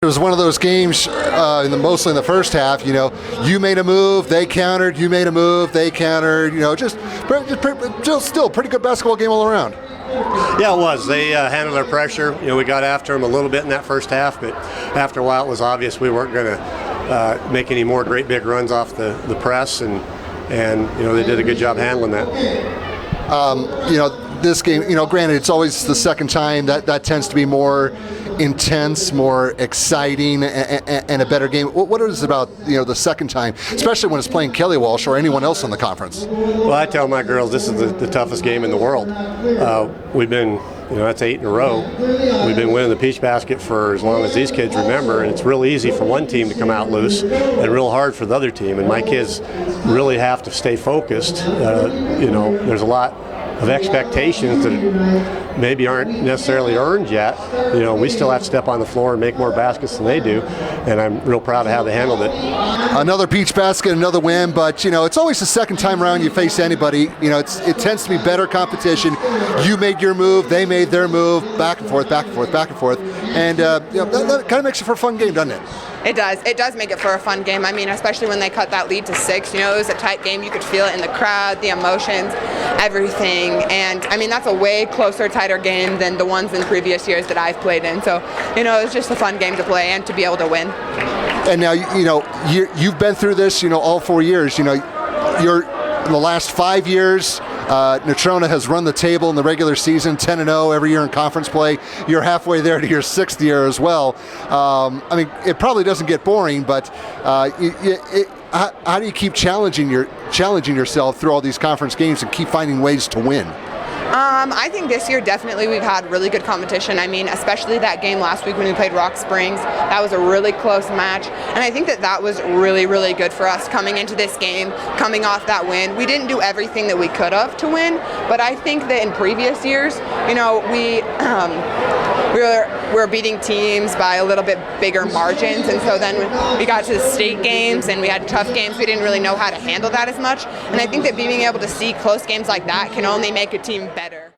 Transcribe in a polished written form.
It was one of those games, mostly in the first half, you made a move, they countered, you made a move, they countered, just still pretty good basketball game all around. Yeah, it was. They handled their pressure. We got after them a little bit in that first half, but after a while it was obvious we weren't going to make any more great big runs off the press, and they did a good job handling that. This game, granted, it's always the second time that tends to be more intense, more exciting, and a better game. What is it about the second time, especially when it's playing Kelly Walsh or anyone else in the conference? Well, I tell my girls this is the toughest game in the world. We've been, that's 8 in a row. We've been winning the Peach Basket for as long as these kids remember, and it's real easy for one team to come out loose and real hard for the other team. And my kids really have to stay focused. There's a lot of expectations that maybe aren't necessarily earned yet. We still have to step on the floor and make more baskets than they do, and I'm real proud of how they handled it. Another Peach Basket, another win, but it's always the second time around you face anybody. It tends to be better competition. You made your move, they made their move, back and forth, back and forth, back and forth, and that kind of makes it for a fun game, doesn't it? It does. It does make it for a fun game. I mean, especially when they cut that lead to 6. It was a tight game. You could feel it in the crowd, the emotions, everything. And I mean, that's a way closer, tighter game than the ones in previous years that I've played in. So, it's just a fun game to play and to be able to win. And now, you've been through this, all 4 years. You're in the last 5 years. Natrona has run the table in the regular season, 10-0 every year in conference play. You're halfway there to your 6th year as well. It probably doesn't get boring, but how do you keep challenging yourself through all these conference games and keep finding ways to win? I think this year definitely we've had really good competition. I mean, especially that game last week when we played Rock Springs. That was a really close match, and I think that was really, really good for us coming into this game, coming off that win. We didn't do everything that we could have to win, but I think that in previous years, we were beating teams by a little bit bigger margins, and so then we got to the state games and we had tough games. We didn't really know how to handle that as much, and I think that being able to see close games like that can only make a team better.